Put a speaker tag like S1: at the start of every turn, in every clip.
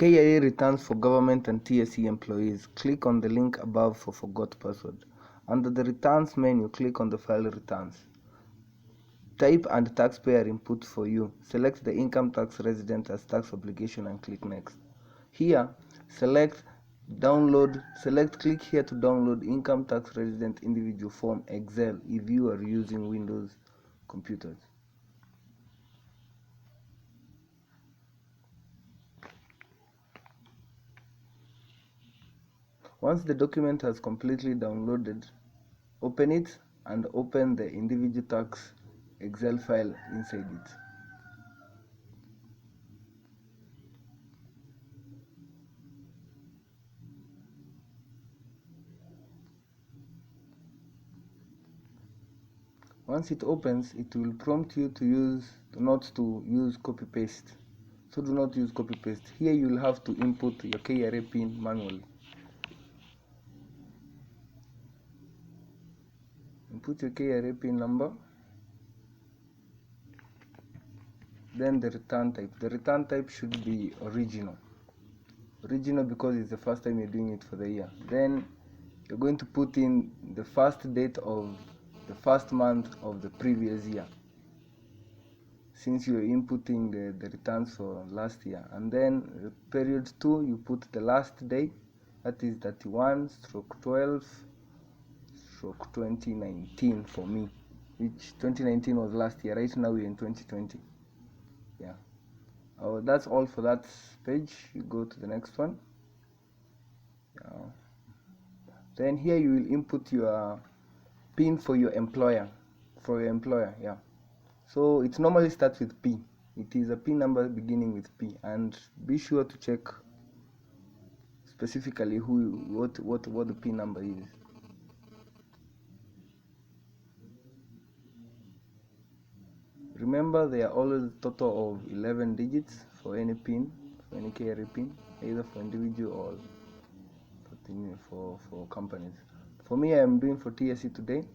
S1: KRA Returns for Government and TSC Employees. Click on the link above for Forgot Password. Under the Returns menu, click on the File Returns. Type and taxpayer input for you. Select the income tax resident as tax obligation and click Next. Here, click here to download income tax resident individual form Excel if you are using Windows computers. Once the document has completely downloaded, open it and open the individual tax Excel file inside it. Once it opens, it will prompt you to not to use copy paste. So do not use copy paste. Here you will have to input your KRA PIN manually. Input your KRA PIN number, then the return type. The return type should be original because it's the first time you're doing it for the year. Then you're going to put in the first date of the first month of the previous year, since you're inputting the returns for last year. And then period 2, you put the last day, that is 31/12/2019 for me, which 2019 was last year. Right now we're in 2020. Yeah. That's all for that page. You go to the next one. Yeah. Then here you will input your PIN for your employer. Yeah. So it normally starts with P. It is a PIN number beginning with P, and be sure to check specifically what the PIN number is. Remember, there are always a total of 11 digits for any PIN, for any KRA PIN, either for individual or for companies. For me, I am doing for TSC today.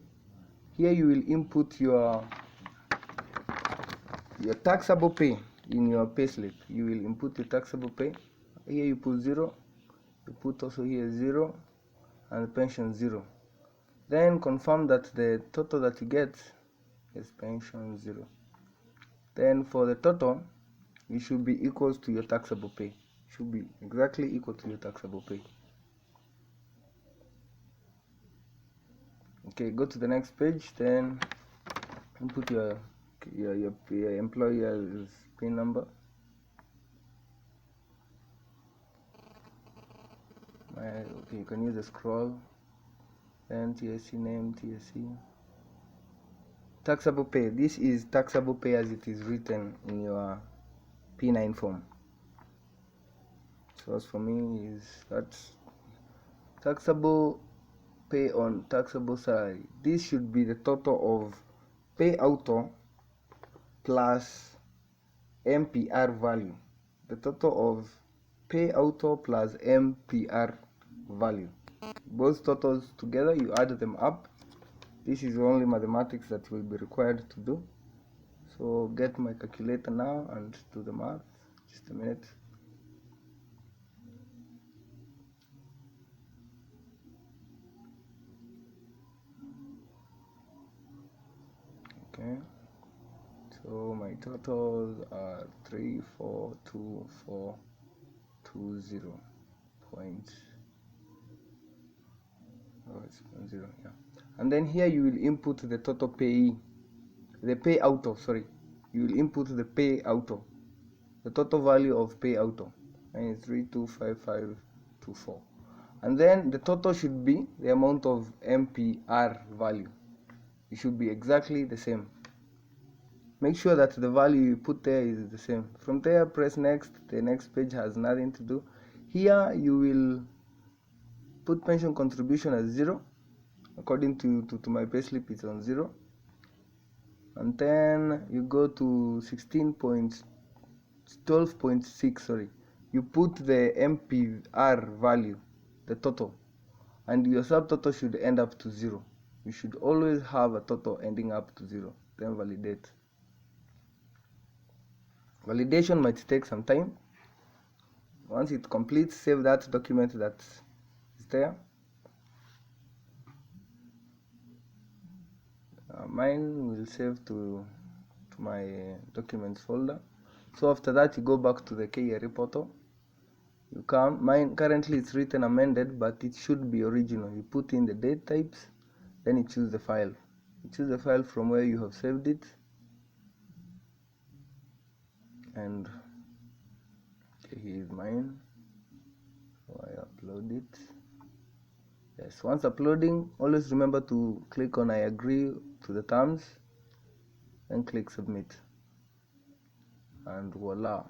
S1: Here you will input your taxable pay in your payslip. You will input your taxable pay. Here you put 0. You put also here 0 and pension 0. Then confirm that the total that you get is pension 0. Then for the total, it should be equals to your taxable pay. It should be exactly equal to your taxable pay. Okay, go to the next page. Then input your employer's PIN number. Okay, you can use the scroll. Then TSC name, TSC. Taxable pay. This is taxable pay as it is written in your P9 form. So as for me is that taxable pay on taxable salary. This should be the total of pay auto plus MPR value. The total of pay auto plus MPR value. Both totals together, you add them up. This is only mathematics that will be required to do. So get my calculator now and do the math. Just a minute. Okay. So my totals are 342,420.0. Yeah. And then here you will input the total payee, the pay auto, sorry. You will input the pay auto, the total value of pay auto, and it's 325524. And then the total should be the amount of MPR value. It should be exactly the same. Make sure that the value you put there is the same. From there, press next. The next page has nothing to do. Here you will put pension contribution as 0. According to my payslip, it's on 0. And then you go to 12.6, sorry. You put the MPR value, the total, and your subtotal should end up to 0. You should always have a total ending up to 0. Then validate. Validation might take some time. once it completes, save that document that is there. Mine will save to my documents folder. So after that, you go back to the KRA portal. You come, mine currently it's written amended, but it should be original. You put in the date types, then you choose the file. You choose the file from where you have saved it, and okay, here is mine. So I upload it. Yes, once uploading, always remember to click on I agree to the terms and click submit, and voila.